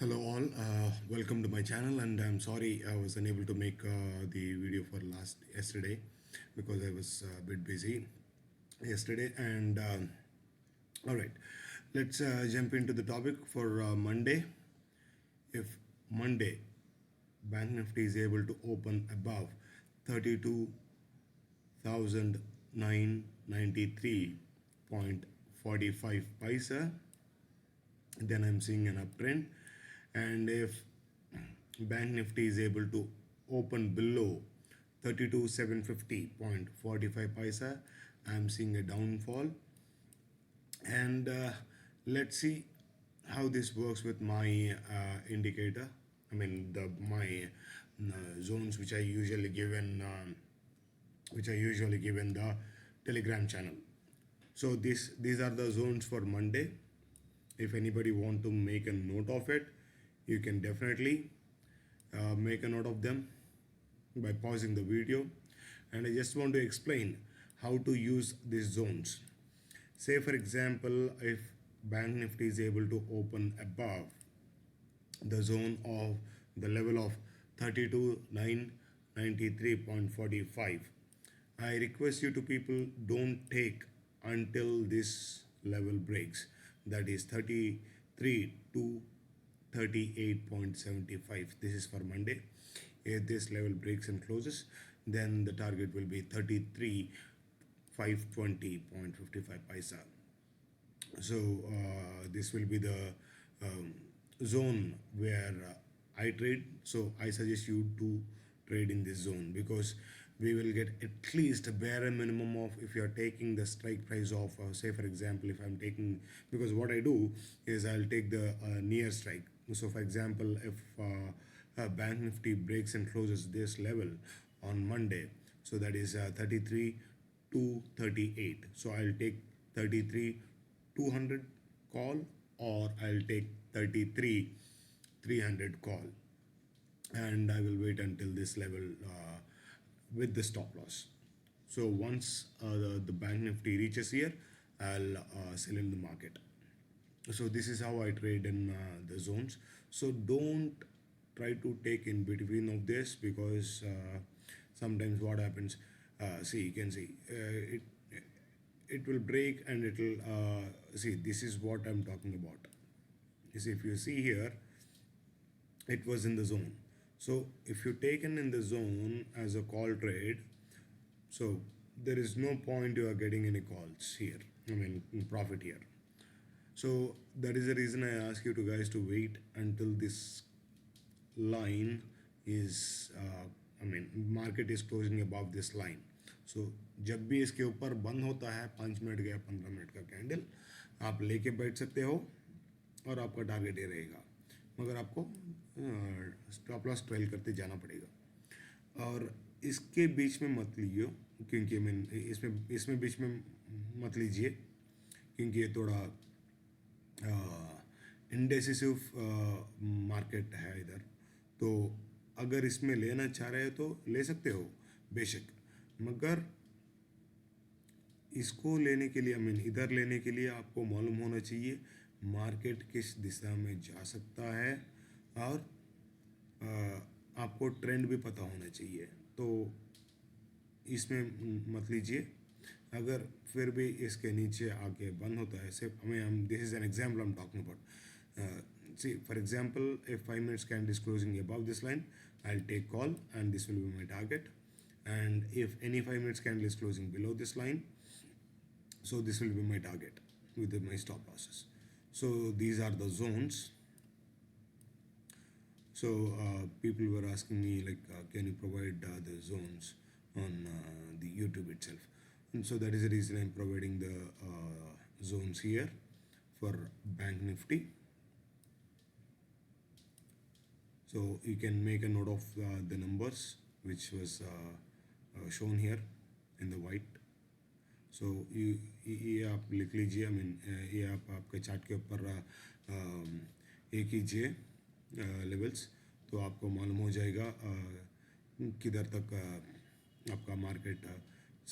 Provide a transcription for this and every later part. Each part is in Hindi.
Hello all, welcome to my channel, and I'm sorry I was unable to make the video for last yesterday because I was a bit busy yesterday. And all right, let's jump into the topic for Monday. If Monday Bank Nifty is able to open above 32,993.45 paisa, then I'm seeing an uptrend. And if Bank Nifty is able to open below 32,750.45 paisa, I'm seeing a downfall. And let's see how this works with my indicator. I mean the my zones which I usually give in the Telegram channel. So these are the zones for Monday. If anybody want to make a note of it, you can definitely make a note of them by pausing the video. And I just want to explain how to use these zones. Say for example, if Bank Nifty is able to open above the zone of the level of 32,993.45, I request you to people, don't take until this level breaks, that is 33 to 38.75. This is for Monday. If this level breaks and closes, then the target will be 33,520.55 paisa. So this will be the zone where I trade. So I suggest you to trade in this zone, because we will get at least a bare minimum of, if you are taking the strike price of say for example, if I'm taking, because what I do is I'll take the near strike. So for example, if Bank Nifty breaks and closes this level on Monday, so that is 33 to 38, so I'll take 33 200 call, or I'll take 33 300 call, and I will wait until this level with the stop loss. So once the Bank Nifty reaches here, I'll sell in the market. So this is how I trade in the zones. So don't try to take in between of this, because sometimes what happens, see, you can see it will break and it will see, this is what I'm talking about. You see, if you see here, it was in the zone. So if you taken in the zone as a call trade, so there is no point you are getting any calls here, I mean profit here. So that is the reason I ask you to guys to wait until this line is I mean market is closing above this line. So जब भी इसके ऊपर बंद होता है 5 मिनट का या 15 मिनट का कैंडल, आप लेके बैठ सकते हो और आपका टारगेट ये रहेगा, मगर आपको स्टॉप लॉस ट्रेल करते जाना पड़ेगा। और इसके बीच में मत लीजिए, क्योंकि मैं इसमें बीच में मत लीजिए, क्योंकि ये थोड़ा इंडेसिसिव मार्केट है इधर। तो अगर इसमें लेना चाह रहे हो तो ले सकते हो बेशक, मगर इसको लेने के लिए, आई मीन इधर लेने के लिए आपको मालूम होना चाहिए मार्केट किस दिशा में जा सकता है, और आपको ट्रेंड भी पता होना चाहिए। तो इसमें मत लीजिए। अगर फिर भी इसके नीचे आके बंद होता है, सिर्फ हमें this is an example I am talking about. See, for example, if 5 minutes candle is closing above this line, I'll take call and this will be my target. And if any 5 minutes candle is closing below this line, so this will be my target with my stop losses. So these are the zones. So people were asking me like, can you provide the zones on the YouTube itself? And so that is the reason I'm providing the zones here for Bank Nifty. So you can make a note of the numbers which was shown here in the white. So ये आप लिख लीजिए, आई मीन ये आप आपके चार्ट के ऊपर एक कीजिए लेवल्स, तो आपको मालूम हो जाएगा किधर तक आपका मार्केट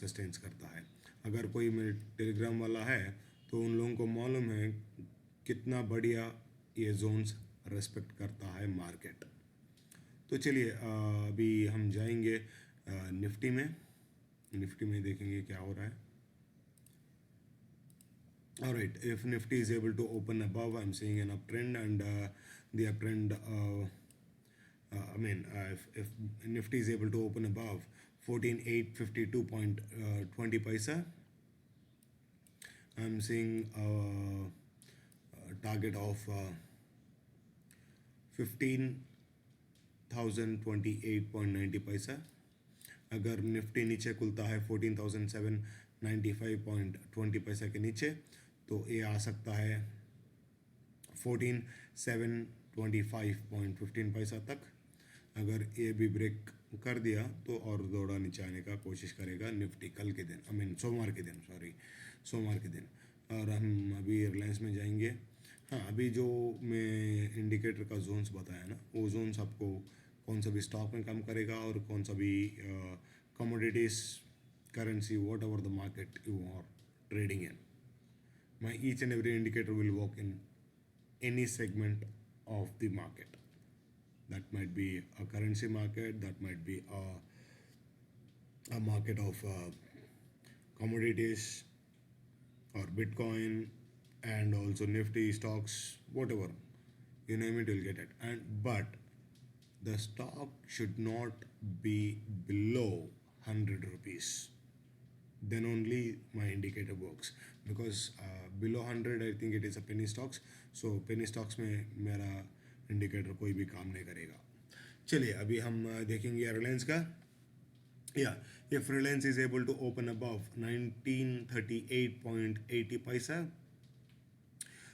सस्टेन्स करता है। अगर कोई मेरे टेलीग्राम वाला है तो उन लोगों को मालूम है कितना बढ़िया ये जोन्स रेस्पेक्ट करता है मार्केट। तो चलिए अभी हम जाएंगे निफ्टी में। निफ्टी में देखेंगे क्या हो रहा है। All right, if Nifty is able to open above, I'm seeing an uptrend, and the uptrend, if Nifty is able to open above 14,852.20 paisa, I'm seeing a target of 15,028.90 paisa. अगर निफ्टी नीचे खुलता है 14,795.20 पैसा के नीचे, तो ये आ सकता है 14,725.15 पैसा तक। अगर ये भी ब्रेक कर दिया तो और थोड़ा नीचे आने का कोशिश करेगा निफ्टी कल के दिन, सोमवार के दिन। और हम अभी रिलायंस में जाएंगे। हाँ, अभी जो मैं इंडिकेटर का जोन्स बताया ना, वो जोन्स आपको कौन सा भी स्टॉक में काम करेगा और कौन सा भी commodities, currency, whatever the market you are trading in, my each and every indicator will work in any segment of the market. That might be a currency market, that might be a market of commodities or Bitcoin, and also Nifty stocks, whatever you name it, you'll get it. But the stock should not be below 100 rupees. Then only my indicator works, because below 100 I think it is a penny stocks. So penny stocks में मेरा इंडिकेटर कोई भी काम नहीं करेगा। चलिए अभी हम देखेंगे रिलायंस का। If Reliance is able to open above 1938.80 paisa,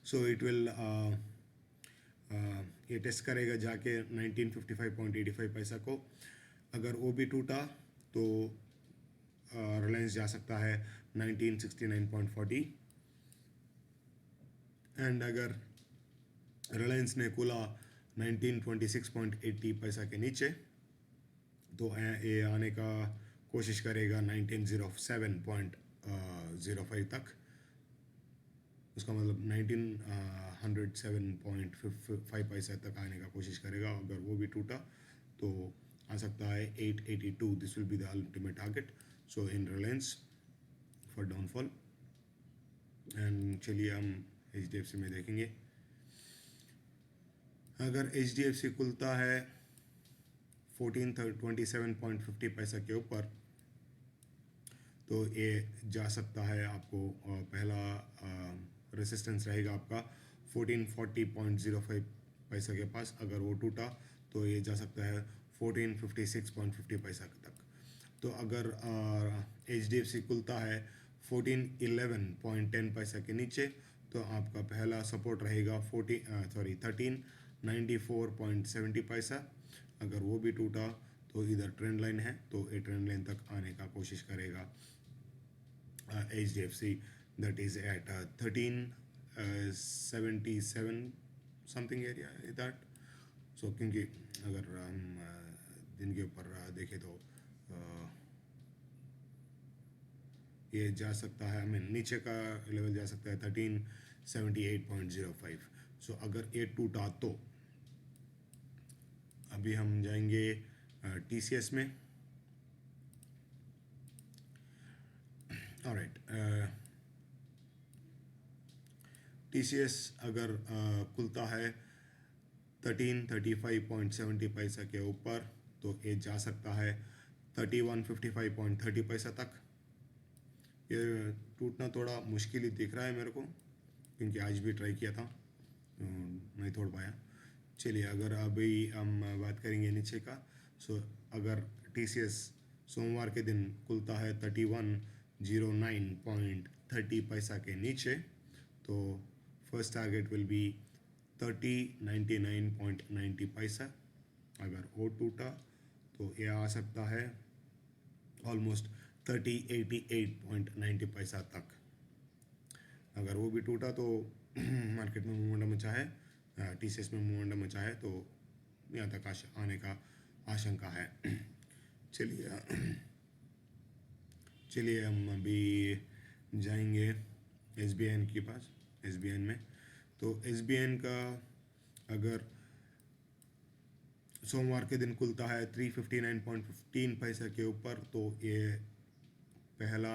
so it will ये टेस्ट करेगा जाके 1955.85 पैसा को। अगर वो भी टूटा तो रिलायंस जा सकता है 1969.40, एंड अगर रिलायंस ने खुला 1926.80 पैसा के नीचे, तो ये आने का कोशिश करेगा 1907.05 तक। उसका मतलब 1907.5 पैसा तक आने का कोशिश करेगा। अगर वो भी टूटा तो आ सकता है 882। This will be the ultimate target so in Reliance for downfall. And चलिए हम HDFC में देखेंगे। अगर HDFC खुलता है 1427.50 पैसा के ऊपर, तो ये जा सकता है आपको पहला रेसिस्टेंस रहेगा आपका 1440.05 पैसा के पास। अगर वो टूटा तो ये जा सकता है 1456.50 पैसा तक। तो अगर HDFC खुलता है 1411.10 पैसा के नीचे, तो आपका पहला सपोर्ट रहेगा 1394.70 पैसा। अगर वो भी टूटा तो इधर ट्रेंड लाइन है, तो ये ट्रेंड लाइन तक आने का कोशिश करेगा HDFC, that is at 1377 something area that. So क्योंकि अगर हम दिन के ऊपर देखें तो ये जा सकता है, नीचे का लेवल जा सकता है 1378.05। सो अगर ये टूटा तो अभी हम जाएंगे TCS में। ऑलराइट, TCS अगर खुलता है 1335.70 पैसा के ऊपर, तो ये जा सकता है 3155.30 पैसा तक। ये टूटना थोड़ा मुश्किल ही दिख रहा है मेरे को, क्योंकि आज भी ट्राई किया था, नहीं तोड़ पाया। चलिए अगर अभी हम बात करेंगे नीचे का। सो अगर TCS सोमवार के दिन खुलता है 3109.30 पैसा के नीचे, तो फर्स्ट टारगेट विल बी 3099.90 पैसा। अगर वो टूटा तो ये आ सकता है ऑलमोस्ट 3088.90 पैसा तक। अगर वो भी टूटा तो मार्केट में मोमेंटम अच्छा है, TCS में मोमेंटम अच्छा है, तो यहाँ तक आने का आशंका है। चलिए हम अभी जाएंगे SBN के पास। SBN में तो SBN का अगर सोमवार के दिन खुलता है 359.15 पैसा के ऊपर, तो ये पहला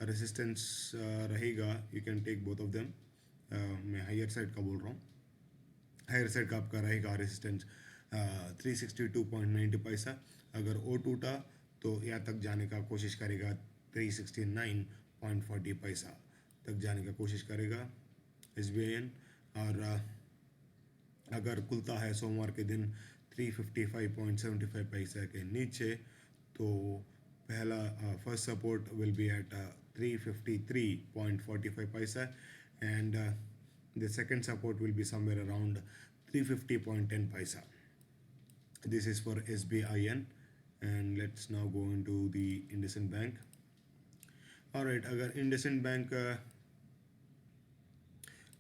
रेसिस्टेंस रहेगा। You can take both of them. मैं हायर साइड का बोल रहा हूँ। हायर साइड का आपका रहेगा रेसिस्टेंस 362.90 पैसा। अगर वो टूटा तो यहाँ तक जाने का कोशिश करेगा, 369.40 पैसा तक जाने का कोशिश करेगा SBIN। और अगर खुलता है सोमवार के दिन 355.75 पैसा के नीचे, तो पहला first support will be at 353.45 paisa, and the second support will be somewhere around 350.10 paisa. This is for SBIN, and let's now go into the IndusInd Bank. Alright, अगर IndusInd Bank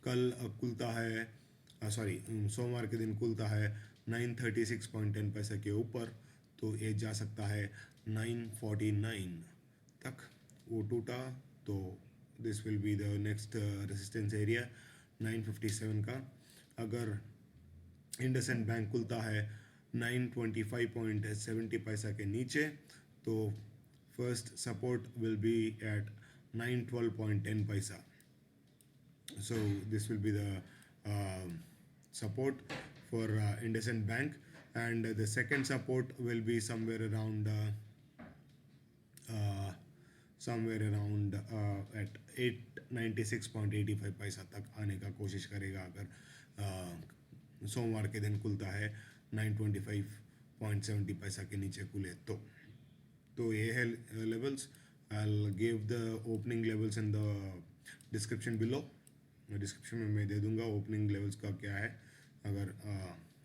कल खुलता है, सोमवार के दिन खुलता है 936.10 पैसा के ऊपर, तो ये जा सकता है 949 तक। वो टूटा तो this will be the next resistance area 957 का। अगर इंडसइंड बैंक खुलता है 925.70 पैसा के नीचे, तो first support will be at 912.10 paisa. So this will be the support for IndusInd Bank, and the second support will be somewhere around at 896.85 पैसा तक आने का कोशिश करेगा। अगर सोमवार के दिन खुलता है 925.70 पैसा के नीचे खुले तो ये है levels. I'll give the opening levels in the description below. Description में मैं दे दूंगा ओपनिंग लेवल्स का क्या है, अगर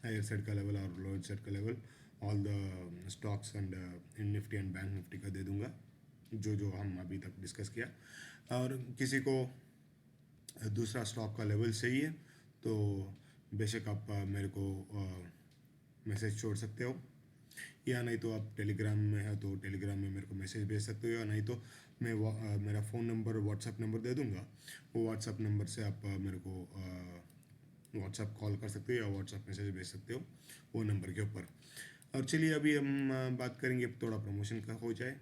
हायर साइड का लेवल और लोअर साइड का level, all the stocks and in Nifty and bank Nifty का दे दूंगा, जो हम अभी तक डिस्कस किया। और किसी को दूसरा स्टॉक का लेवल चाहिए तो बेशक आप मेरे को मैसेज छोड़ सकते हो, या नहीं तो आप टेलीग्राम में है तो टेलीग्राम में मेरे को मैसेज भेज सकते हो, या नहीं तो मैं मेरा फ़ोन नंबर व्हाट्सअप नंबर दे दूंगा। वो व्हाट्सअप नंबर से आप मेरे को व्हाट्सअप कॉल कर सकते हो या व्हाट्सअप मैसेज भेज सकते हो वो नंबर के ऊपर। और चलिए अभी हम बात करेंगे, थोड़ा प्रमोशन का हो जाए।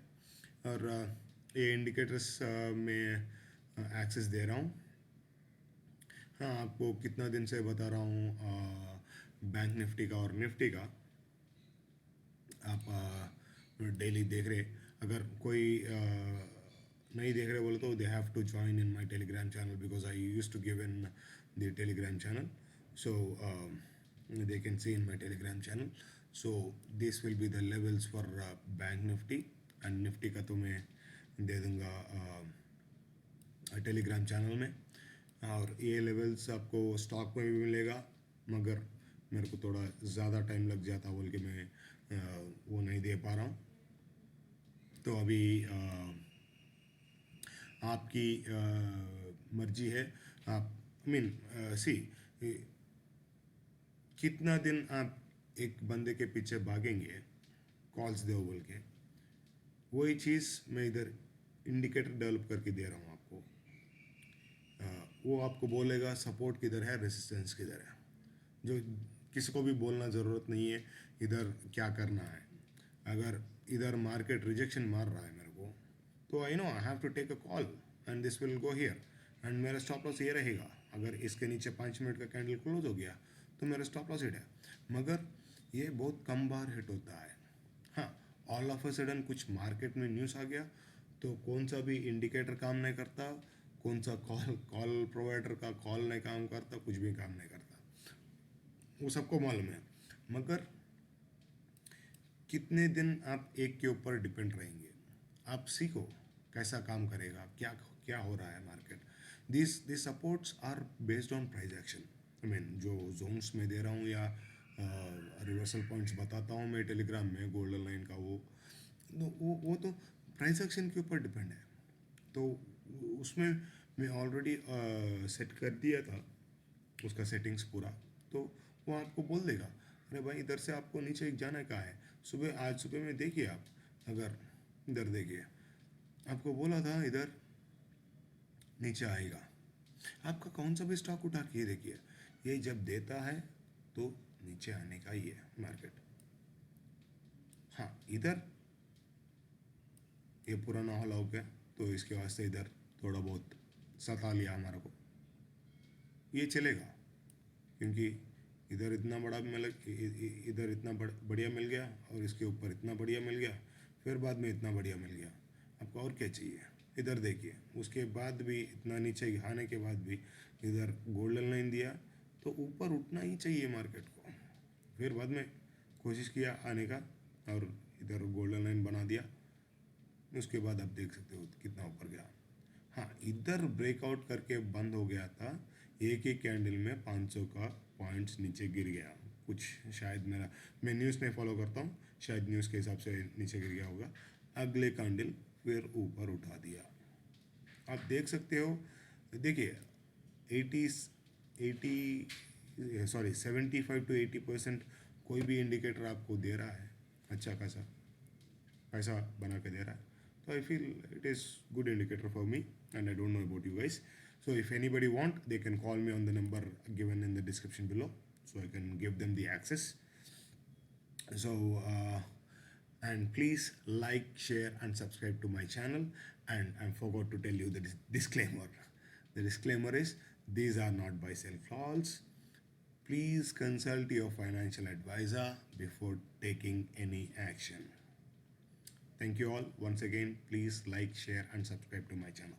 और ये इंडिकेटर्स में एक्सेस दे रहा हूँ। हाँ, आपको कितना दिन से बता रहा हूँ बैंक निफ्टी का और निफ्टी का आप डेली देख रहे। अगर कोई नहीं देख रहे बोले तो they have to join in my Telegram channel, because I used to give in the Telegram channel, so they can see in my telegram channel. So this will be the levels for bank nifty and nifty का तो मैं दे दूंगा टेलीग्राम चैनल में। और ये लेवल्स आपको स्टॉक में भी मिलेगा, मगर मेरे को थोड़ा ज़्यादा टाइम लग जाता बोल के मैं वो नहीं दे पा रहा हूँ। तो अभी आपकी मर्जी है। आप सी कितना दिन आप एक बंदे के पीछे भागेंगे कॉल्स दो बोल के, वही चीज़ मैं इधर इंडिकेटर डेवलप करके दे रहा हूँ आपको। वो आपको बोलेगा सपोर्ट किधर है, रेसिस्टेंस किधर है, जो किसी को भी बोलना ज़रूरत नहीं है इधर क्या करना है। अगर इधर मार्केट रिजेक्शन मार रहा है मेरे को, तो I know I have to take a call and this will go here, and मेरा स्टॉप लॉस ये रहेगा। अगर इसके नीचे 5 मिनट का कैंडल क्लोज हो गया तो मेरा स्टॉप लॉस हिट है, मगर ये बहुत कम बार हिट होता है। हाँ, ऑल ऑफ अ सडन कुछ मार्केट में न्यूज़ आ गया तो कौन सा भी इंडिकेटर काम नहीं करता, कौन सा कॉल प्रोवाइडर का कॉल नहीं काम करता, कुछ भी काम नहीं करता, वो सबको मालूम है। मगर कितने दिन आप एक के ऊपर डिपेंड रहेंगे, आप सीखो कैसा काम करेगा, क्या क्या हो रहा है market. This supports are based on price action. I mean जो जोन्स में दे रहा हूँ या रिवर्सल पॉइंट्स बताता हूँ मैं टेलीग्राम में, गोल्डन लाइन का वो तो प्राइस एक्शन के ऊपर डिपेंड है। तो उसमें मैं ऑलरेडी सेट कर दिया था उसका सेटिंग्स पूरा, तो वो आपको बोल देगा अरे भाई इधर से आपको नीचे जाने का है। आज सुबह में देखिए, आप अगर इधर देखिए, आपको बोला था इधर नीचे आएगा, आपका कौन सा भी स्टॉक उठा के देखिए, ये जब देता है तो नीचे आने का ही है मार्केट। हाँ, इधर ये पुराना हॉल हो गया, तो इसके वास्ते इधर थोड़ा बहुत सता लिया हमारे को, ये चलेगा, क्योंकि इधर इतना बड़ा इधर इतना बढ़िया मिल गया, और इसके ऊपर इतना बढ़िया मिल गया, फिर बाद में इतना बढ़िया मिल गया। आपको और क्या चाहिए? इधर देखिए, उसके बाद भी इतना नीचे आने के बाद भी इधर गोल्डन लाइन दिया, तो ऊपर उठना ही चाहिए मार्केट को। फिर बाद में कोशिश किया आने का, और इधर गोल्डन लाइन बना दिया, उसके बाद आप देख सकते हो कितना ऊपर गया। हाँ, इधर ब्रेकआउट करके बंद हो गया था, एक ही कैंडल में 500 का पॉइंट्स नीचे गिर गया कुछ, शायद मैं न्यूज़ नहीं फॉलो करता हूँ, शायद न्यूज़ के हिसाब से नीचे गिर गया होगा। अगले कैंडल फिर ऊपर उठा दिया, आप देख सकते हो। देखिए 80 सॉरी 75 to 80% कोई भी इंडिकेटर आपको दे रहा है, अच्छा खासा पैसा बना के दे रहा है, तो I feel it is good indicator for me, and I don't know about you guys. So if anybody want, they can call me on the number given in the description below, so I can give them the access. So and please like, share and subscribe to my channel. And I forgot to tell you the disclaimer. The disclaimer is, these are not buy sell calls. Please consult your financial advisor before taking any action. Thank you all once again. Please like, share and subscribe to my channel.